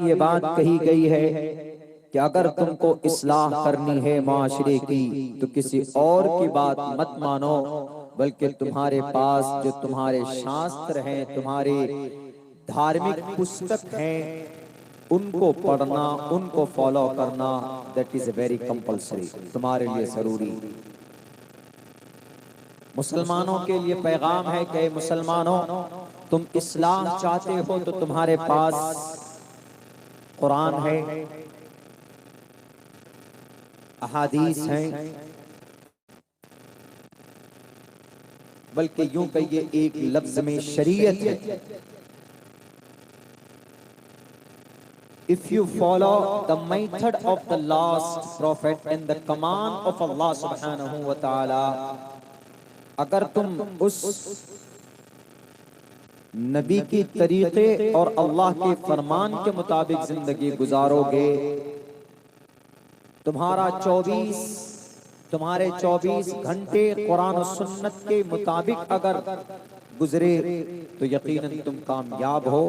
ये बात कही गई है कि अगर तुमको इस्लाह करनी है माशरे की तो किसी और की बात मत मानो, बल्कि तुम्हारे पास जो तुम्हारे शास्त्र हैं, तुम्हारे धार्मिक पुस्तक हैं, उनको पढ़ना, उनको फॉलो करना, दैट इज वेरी कंपल्सरी, तुम्हारे लिए जरूरी। मुसलमानों के लिए पैगाम है कि मुसलमानों, तुम इस्लाह चाहते हो तो तुम्हारे पास कुरान है, अहादीस हैं, बल्कि यूं कहिए एक लफ्ज में शरीयत है। If you follow the method of the last prophet and the command of Allah subhanahu wa ta'ala, अगर तुम उस नबी की तरीके और अल्लाह के फरमान के मुताबिक जिंदगी गुजारोगे, तुम्हारे 24 घंटे कुरान और सुन्नत के मुताबिक अगर गुजरे तो यकीनन तुम कामयाब हो,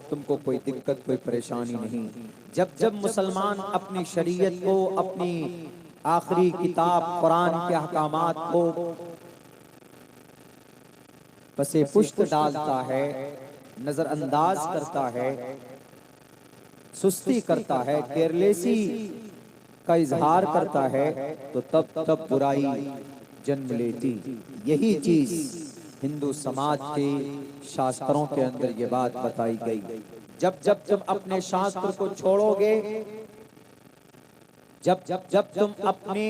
तुमको कोई दिक्कत, कोई परेशानी नहीं। जब जब मुसलमान अपनी शरीयत को, अपनी आखिरी किताब कुरान के अहकामात को पसे पुश्त डालता है, नजरअंदाज करता है, सुस्ती करता है, केयरलेसी का इजहार करता है, तो तब बुराई जन्म लेती। यही चीज हिंदू समाज के शास्त्रों के अंदर ये बात बताई गई। जब जब तुम अपने शास्त्र को छोड़ोगे, जब तुम अपने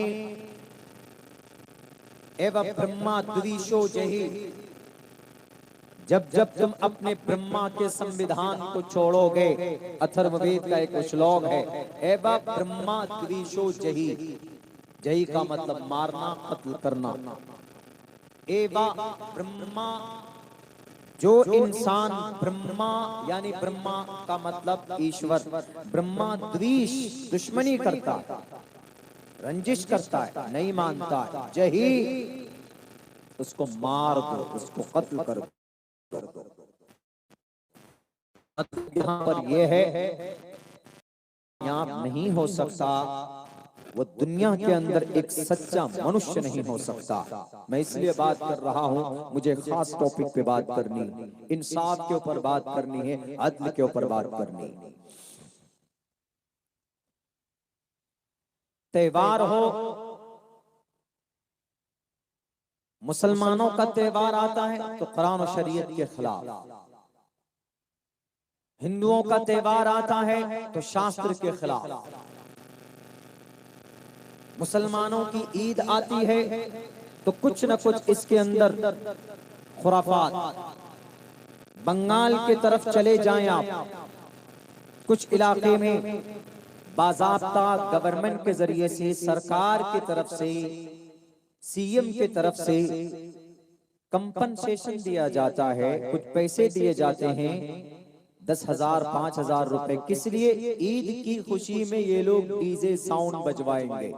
एवं ब्रह्मा द्विशो जही, जब तुम अपने ब्रह्मा के संविधान को छोड़ोगे, अथर्ववेद का एक श्लोक है, एवं ब्रह्मा द्विशो जही, जही का मतलब मारना, कत्ल करना। एवं ब्रह्मा, जो इंसान ब्रह्मा यानी ब्रह्मा का मतलब ईश्वर, ब्रह्मा द्वेष दुश्मनी करता है, रंजिश करता है, नहीं मानता है, जही उसको मार दो, उसको कत्ल कर दो। यहाँ पर यह है, यहाँ नहीं हो सकता, वो दुनिया के अंदर एक सच्चा मनुष्य नहीं हो सकता। मैं इसलिए बात कर रहा हूं, मुझे खास टॉपिक पे बात करनी, इंसाफ के ऊपर बात करनी है, अदल के ऊपर बात करनी। त्योहार हो, मुसलमानों का त्योहार आता है तो कुरान और शरीयत के खिलाफ, हिंदुओं का त्योहार आता है तो शास्त्र के खिलाफ, मुसलमानों की ईद आती है तो कुछ न कुछ इसके अंदर खुराफात। बंगाल की तरफ चले जाएं आप, कुछ इलाके में बाज़ाब्ता गवर्नमेंट के जरिए से, सरकार की तरफ से, सीएम की तरफ से कंपनसेशन दिया जाता है, कुछ पैसे दिए जाते हैं, 10,000 5,000 रुपए। किस लिए? ईद की खुशी में ये लोग डीजे साउंड बजवाएंगे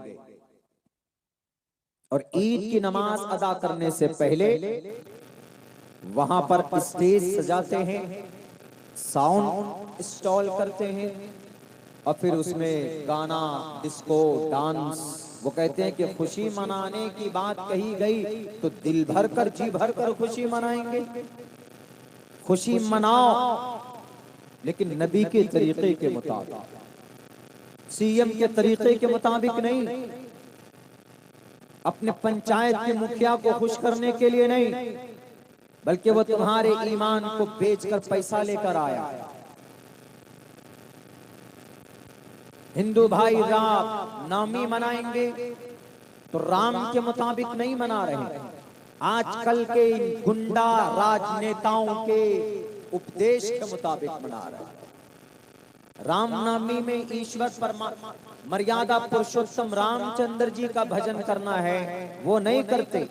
और ईद की नमाज अदा करने से पहले वहां पर स्टेज सजाते हैं, साउंड इंस्टॉल करते हैं और फिर उसमें गाना, डिस्को, डांस। वो कहते हैं कि खुशी मनाने की बात कही गई तो दिल भर कर, जी भर कर खुशी मनाएंगे। खुशी मनाओ, लेकिन नबी के तरीके के मुताबिक, सीएम के तरीके के मुताबिक नहीं, अपने पंचायत के मुखिया को खुश करने के लिए नहीं, बल्कि वो तुम्हारे ईमान को बेचकर पैसा लेकर आया। हिंदू भाई राम नवमी मनाएंगे तो राम के मुताबिक नहीं मना रहे, आजकल के गुंडा राजनेताओं के उपदेश के मुताबिक मना रहे। रामनवमी में ईश्वर परमात्मा, मर्यादा पुरुषोत्तम रामचंद्र जी का भजन करना है, वो नहीं करते।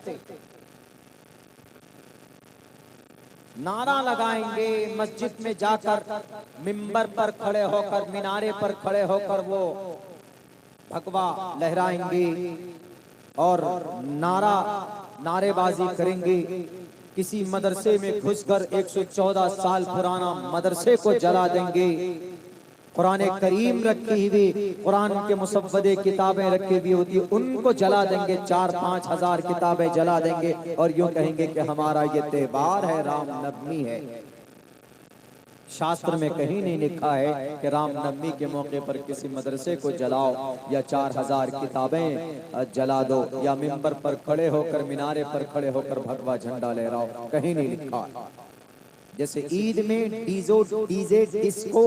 नारा लगाएंगे, मस्जिद में जाकर मिंबर पर खड़े होकर, मीनारे पर खड़े होकर वो भगवा लहराएंगे और नारेबाजी करेंगे। किसी मदरसे में घुसकर 114 साल पुराना मदरसे को जला देंगे। कुरान करीम रखी हुई, कुरान के मुसव्वदे किताबें रखी हुई होती, उनको जला देंगे, 4-5 हजार किताबें जला देंगे और यूं कहेंगे कि हमारा ये त्योहार है, रामनवमी है। शास्त्र में कहीं नहीं लिखा है कि रामनवमी के मौके पर किसी मदरसे को जलाओ या 4000 किताबें जला दो या मिंबर पर खड़े होकर, मीनारे पर खड़े होकर भगवा झंडा लहराओ, कहीं नहीं लिखा। जैसे ईद में डीजे डिस्को,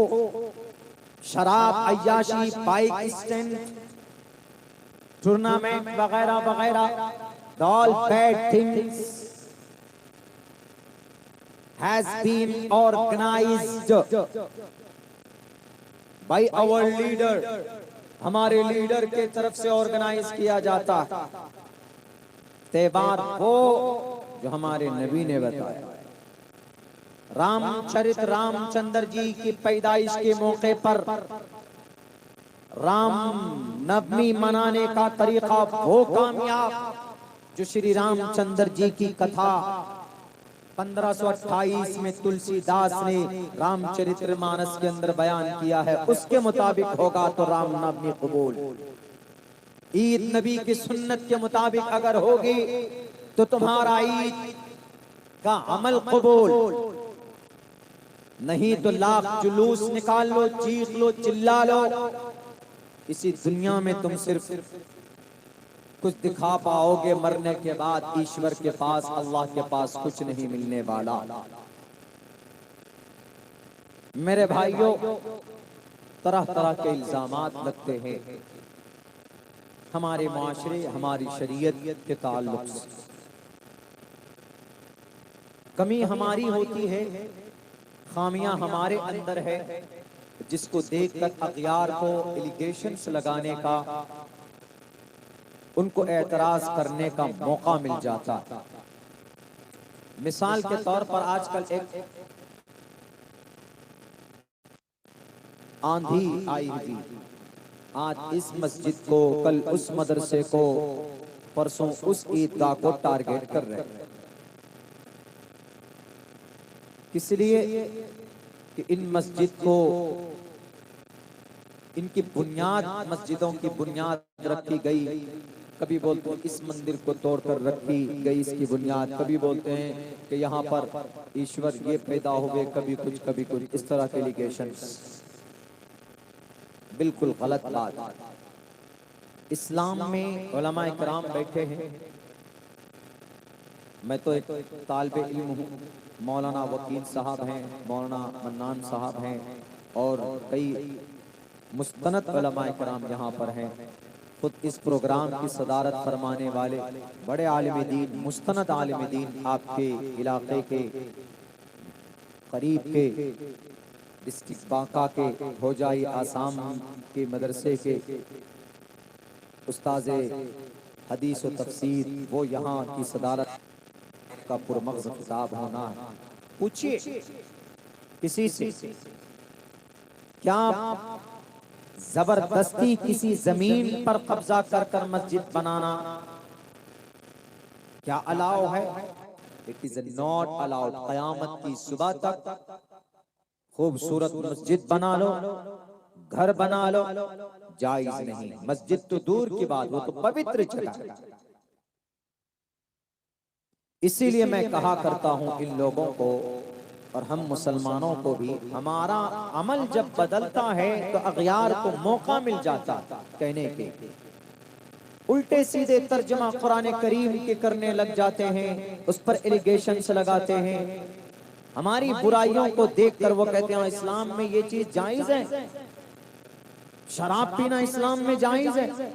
शराब, अय्याशी, बाइक स्टैंड, टूर्नामेंट वगैरह वगैरह, all bad things has been organized by our leader, हमारे लीडर के तरफ से ऑर्गेनाइज किया जाता त्योहार वो जो हमारे नबी ने बताया। रामचरित रामचंद्र जी की पैदाइश के मौके पर राम नवमी मनाने का तरीका वो कामयाब जो श्री रामचंद्र जी की कथा 1528 में तुलसीदास ने रामचरितमानस के अंदर बयान किया है, उसके मुताबिक होगा तो रामनवमी कबूल। ईद नबी की सुन्नत के मुताबिक अगर होगी तो तुम्हारा ईद का अमल कबूल, नहीं तो लाख जुलूस निकाल लो, चीख लो, चिल्ला लो, इसी दुनिया में तुम सिर्फ कुछ दिखा पाओगे, मरने के बाद ईश्वर के पास, अल्लाह के पास कुछ नहीं मिलने वाला। मेरे भाइयों, तरह तरह के इल्जामात लगते हैं हमारे माशरे, हमारी शरीयत के ताल्लुक से। कमी हमारी होती है, खामियां हमारे अंदर है, जिसको देखकर अगयार को एलिगेशंस लगाने का, उनको एतराज करने का मौका मिल जाता। मिसाल के तौर पर आजकल एक आंधी आई हुई, आज इस मस्जिद को, कल उस मदरसे को, परसों उस ईदगाह को टारगेट कर रहे हैं। किस लिए? कि इन मस्जिद को, इनकी बुनियाद, मस्जिदों की बुनियाद रखी गई, कभी बोलते हैं इस मंदिर को तोड़कर रखी गई इसकी बुनियाद, कभी बोलते हैं कि यहाँ पर ईश्वर ये पैदा हुए, कभी कुछ, इस तरह के एलिगेशंस बिल्कुल गलत बात। इस्लाम में उलमाए किराम बैठे हैं, मैं तो एक तालिबे इल्म हूँ, मौलाना वकील साहब हैं, मौलाना मन्नान साहब हैं और कई मुस्तनद उलमाए किराम यहाँ पर हैं। खुद इस प्रोग्राम की सदारत फरमाने वाले बड़े आलिम दीन, मुस्तनद आलिम दीन, आपके इलाके के करीब के डिस्ट्रिक्ट बांका के होजाई आसाम के मदरसे के उस्ताज़े हदीस व तफसीर, वो यहाँ की सदारत का पुरमग़ज़ खिताब होना। पूछिए किसी से, क्या जबरदस्ती किसी जमीन पर कब्जा कर मस्जिद बनाना क्या अलाउ है? It is not allowed. क़यामत की सुबह तक खूबसूरत मस्जिद बना लो, घर बना लो, जायज नहीं। मस्जिद तो दूर की बात, वो तो पवित्र जगह है। इसीलिए मैं कहा करता हूं इन लोगों को और हम मुसलमानों को भी, हमारा अमल जब बदलता है तो अगयार को मौका मिल जाता कहने के, उल्टे सीधे तर्जमा कुरान करीम के करने लग जाते हैं, उस पर एलिगेशंस लगाते हैं। हमारी बुराइयों को देखकर वो कहते हैं इस्लाम में ये चीज जायज है, शराब पीना इस्लाम में जायज है।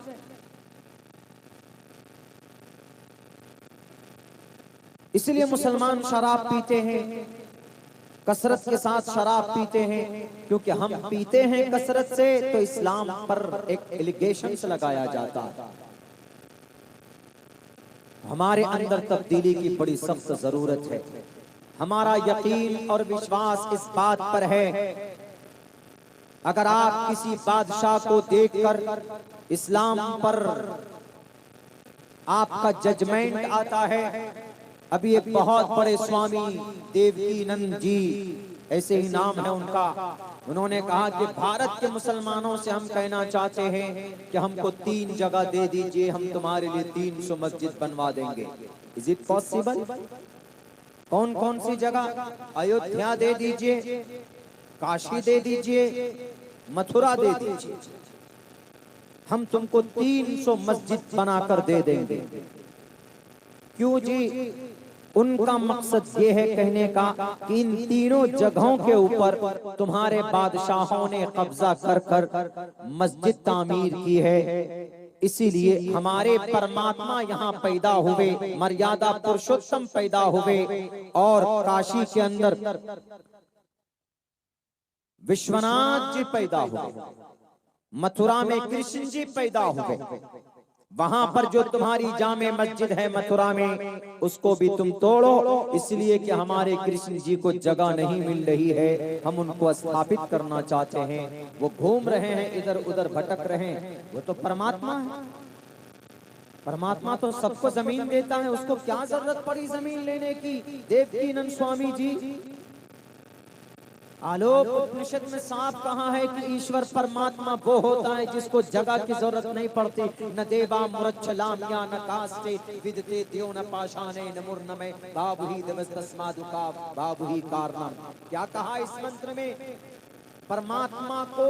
इसलिए मुसलमान शराब पीते हैं, कसरत के साथ शराब पीते हैं, क्योंकि हम पीते हैं कसरत से, तो इस्लाम पर एक एलिगेशंस लगाया जाता है। हमारे अंदर तब्दीली की बड़ी सख्त जरूरत है। हमारा यकीन और विश्वास इस बात पर है, अगर आप किसी बादशाह को देखकर इस्लाम पर आपका जजमेंट आता है। अभी एक बहुत बड़े स्वामी देवकीनंद जी ऐसे ही नाम है उनका। उन्होंने कहा कि भारत के मुसलमानों से हम कहना चाहते हैं कि हमको 3 जगह दे दीजिए, हम तुम्हारे लिए 300 मस्जिद बनवा देंगे। Is it possible? कौन कौन सी जगह? अयोध्या दे दीजिए, काशी दे दीजिए, मथुरा दे दीजिए, हम तुमको 300 मस्जिद बनाकर दे देंगे। क्यों जी? उनका मकसद ये है कहने का कि इन तीनों जगहों के ऊपर तुम्हारे बादशाहों ने कब्जा कर कर मस्जिद तामीर की है, इसीलिए हमारे परमात्मा यहाँ पैदा हुए, मर्यादा पुरुषोत्तम पैदा हुए, और काशी के अंदर विश्वनाथ जी पैदा हुए, मथुरा में कृष्ण जी पैदा हुए, वहां पर जो तुम्हारी जामे मस्जिद है मथुरा में उसको भी तुम तोड़ो, इसलिए कि हमारे कृष्ण जी को जगह नहीं मिल रही है, हम उनको स्थापित करना चाहते हैं। वो घूम रहे हैं, इधर उधर भटक रहे हैं, वो तो परमात्मा है। परमात्मा तो सबको जमीन देता है, उसको क्या जरूरत पड़ी जमीन लेने की? देवकीनंद स्वामी जी, आलोक उपनिषद में साफ कहा है कि ईश्वर परमात्मा वो होता है जिसको जगह की जरूरत नहीं पड़ती। न देवा मुरच्छलाम्या न कास्ते विदते द्यो न पाषाणे न मुर्नमे बाबुहि देवस्तस्मादुका बाबुहि कारणम। क्या कहा इस मंत्र में? परमात्मा को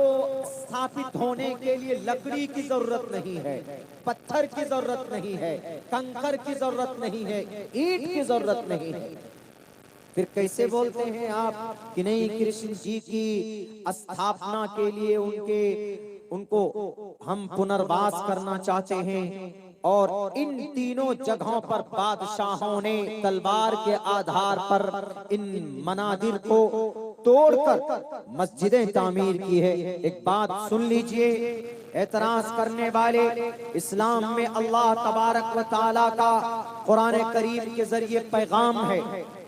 स्थापित होने के लिए लकड़ी की जरूरत नहीं है, पत्थर की जरूरत नहीं है, कंकर की जरूरत नहीं है, ईंट की जरूरत नहीं है। फिर कैसे बोलते हैं आप कि नहीं, कृष्ण जी की स्थापना के लिए उनको हम पुनर्वास करना चाहते हैं, और इन तीनों जगहों पर बादशाहों ने तलवार के आधार पर इन मनादिर को तोड़कर मस्जिदें तामीर की है। एक बात सुन लीजिए, एतराज करने वाले, इस्लाम में अल्लाह तबारक व तआला का कुरान करीम के जरिए पैगाम है।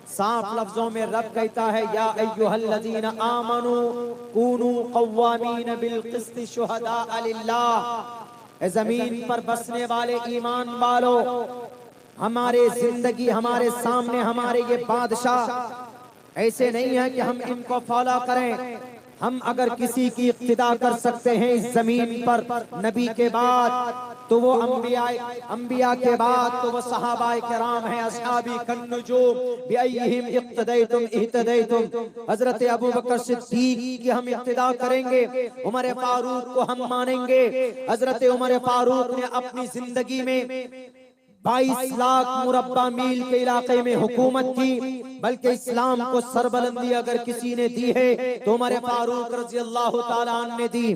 साफ लफ्जों में रब कहता है, या अय्युहल्लज़ीना आमनू कूनू क़व्वामीन बिल क़िस्त शुहदा लिल्लाह। जमीन पर बसने वाले ईमान वालों, हमारे जिंदगी, हमारे सामने हमारे ये बादशाह ऐसे नहीं है कि हम इनको फॉलो करें। हम अगर किसी की इक्तिदा कर सकते हैं इस जमीन पर नबी के बाद तो वो अंबिया के बाद तो वो सहाबाए किराम हैं, असहाबी कन्नुजूम बिअय्यिहिम इक्तदैतुम इहतदैतुम। हजरत अबू बकर सिद्दीक की हम इक्तिदा करेंगे, उमर फारूक को हम मानेंगे। हजरत उमर फारूक ने अपनी जिंदगी में 22 लाख मुरब्बा मील के इलाके में हुकूमत की, बल्कि इस्लाम को सरबलंदी अगर किसी ने दी है तो उमर फारूक रज़ी अल्लाह तआला अन्हु ने दी।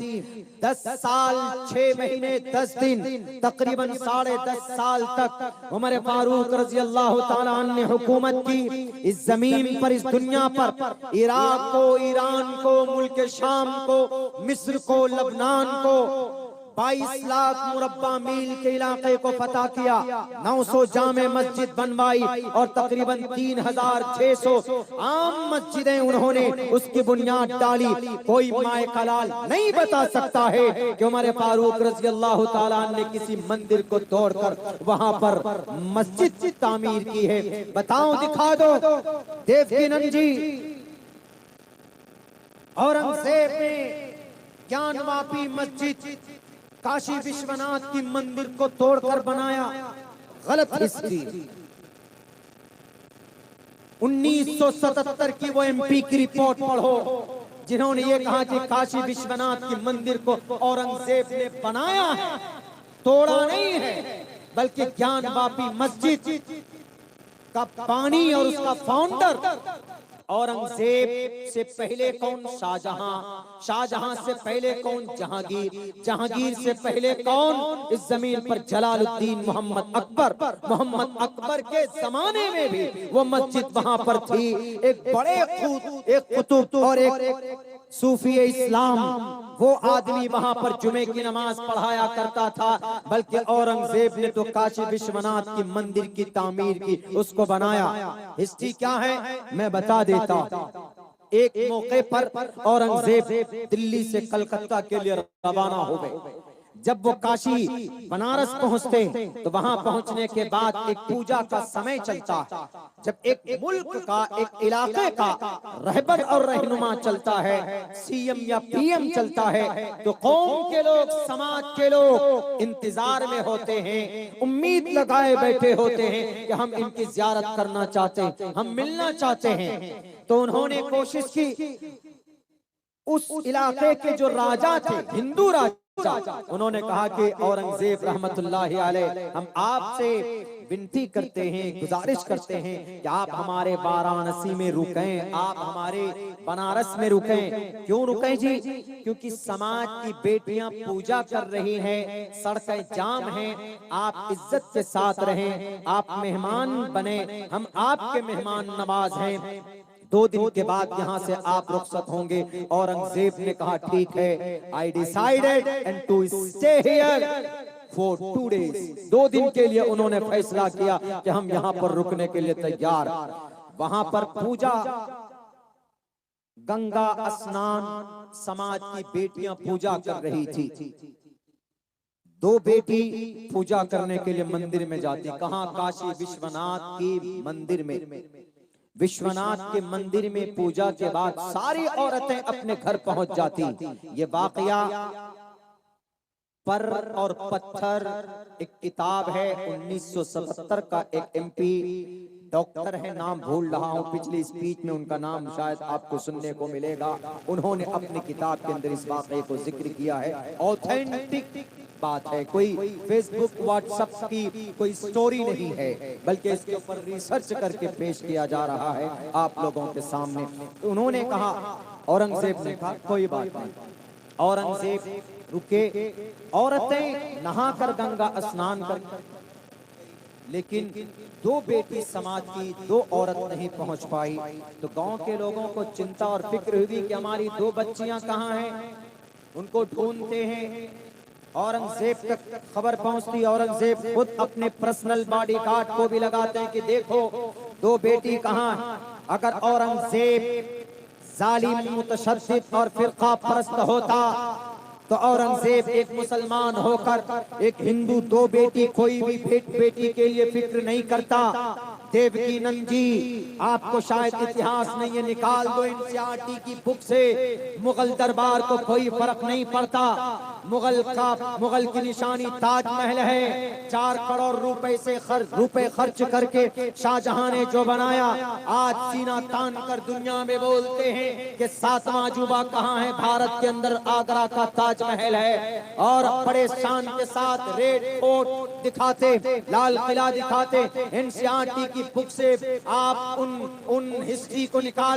10 साल 6 महीने 10 दिन, तकरीबन 10.5 साल तक उमर फारूक रज़ी अल्लाह तआला अन्हु ने हुकूमत की इस जमीन पर, इस दुनिया पर। इराक को, ईरान को, मुल्क शाम को, मिस्र को, लबनान को 22 लाख मुरब्बा मील के इलाके को फतह किया, 900 जामे मस्जिद बनवाई, और तकरीबन 3600 आम मस्जिदें उन्होंने उसकी बुनियाद डाली। कोई माए कलाल नहीं बता सकता है कि उमर फारूक रज़ी अल्लाह तआला ने किसी मंदिर को तोड़कर वहां पर मस्जिद तामीर की है। बताओ, दिखा दो। देवकीनंद जी, औरंगजेब ने ज्ञानवापी मस्जिद काशी विश्वनाथ की मंदिर को तोड़कर बनाया। गलत हिस्ट्री। 1977 की वो एमपी की रिपोर्ट पढ़ो, जिन्होंने ये कहा कि काशी विश्वनाथ की मंदिर को औरंगजेब ने बनाया है, तोड़ा नहीं है, बल्कि ज्ञानवापी मस्जिद का पानी और उसका फाउंडर औरंगजेब से पहले कौन? शाहजहां। शाहजहां से पहले कौन? जहांगीर। जहांगीर से पहले कौन? इस जमीन पर जलालुद्दीन मोहम्मद अकबर। मोहम्मद अकबर के जमाने में भी वो मस्जिद वहां पर थी। एक बड़े एक कुतुब और एक सूफी इस्लाम, वो आदमी वहां पर जुमे की नमाज पढ़ाया करता था। बल्कि औरंगजेब ने तो काशी विश्वनाथ की मंदिर की तामीर की, उसको बनाया। हिस्ट्री क्या है मैं बता देता। एक मौके पर औरंगजेब दिल्ली से कलकत्ता के लिए रवाना हो गए। जब वो काशी बनारस पहुंचते तो वहां पहुंचने के बाद एक पूजा का समय चलता। जब एक मुल्क का, एक इलाके का रहबर और रहनुमा चलता है, सीएम या पीएम चलता है, तो कौम के लोग, समाज के लोग इंतजार में होते हैं, उम्मीद लगाए बैठे होते हैं कि हम इनकी जियारत करना चाहते हैं, हम मिलना चाहते हैं। तो उन्होंने कोशिश की, उस इलाके के जो राजा थे, हिंदू राजा, उन्होंने कहा कि औरंगजेब रहमतुल्लाहि अलैह, हम आपसे विनती करते हैं, गुजारिश करते हैं कि आप हमारे वाराणसी में रुकें, आप हमारे बनारस में रुकें। क्यों रुकें जी? क्योंकि समाज की बेटियां पूजा कर रही हैं, सड़कें जाम हैं, आप इज्जत के साथ रहें, आप मेहमान बने, हम आपके मेहमान नवाज हैं, 2 दिन के बाद यहाँ से आप रुखसत होंगे। औरंगजेब ने कहा ठीक है, I decided and to stay here for 2 days। 2 दिन के लिए उन्होंने फैसला किया कि हम यहाँ पर रुकने के लिए तैयार। वहां पर पूजा, गंगा स्नान, समाज की बेटियां पूजा कर रही थी। 2 बेटी पूजा करने के लिए मंदिर में जाती। कहां? काशी विश्वनाथ की मंदिर में। विश्वनाथ के मंदिर में पूजा के बाद सारी औरतें अपने घर पहुंच जाती। ये वाकया पर और पत्थर एक किताब है, 1977 का एक एमपी डॉक्टर है, नाम भूल रहा हूं, पिछली स्पीच में उनका नाम शायद आपको सुनने को मिलेगा। उन्होंने अपनी किताब के अंदर इस वाकये को जिक्र किया है। ऑथेंटिक बात है, कोई फेसबुक व्हाट्सएप की कोई स्टोरी नहीं है, बल्कि इसके ऊपर रिसर्च करके पेश किया जा रहा है आप लोगों के सामने। उन्होंने कहा, औरंगजेब ने कहा कोई बात नहीं। औरंगजेब रुके, औरतें नहाकर गंगा स्नान कर, लेकिन 2 बेटी समाज की 2 औरत नहीं पहुंच पाई। तो गांव के लोगों को चिंता और फिक्र हुई कि हमारी 2 बच्चियां कहां हैं। उनको ढूंढते हैं, औरंगजेब तक खबर पहुंचती। औरंगजेब खुद अपने पर्सनल बॉडीगार्ड को भी लगाते हैं कि देखो 2 बेटी कहां है। अगर औरंगजेब जालिम, मुतशद्दिद और फिरका परस्त होता तो औरंगजेब एक मुसलमान होकर एक हिंदू 2 बेटी, कोई भी बेटी के लिए फिक्र नहीं करता। देवकी नंद जी, आपको शायद इतिहास नहीं है, निकाल दो एनसीईआरटी की बुक से, मुगल दरबार को कोई फर्क नहीं पड़ता। मुगल की निशानी ताजमहल है। 4 करोड़ रुपए खर्च करके शाहजहां ने जो बनाया, आज सीना तान कर दुनिया में बोलते हैं कि 7वां अजूबा कहाँ है? भारत के अंदर आगरा का ताजमहल है। और बड़े शान के साथ रेड फोर्ट दिखाते, लाल किला दिखाते। एनसीईआरटी की बुक से आप उन हिस्ट्री को निकाल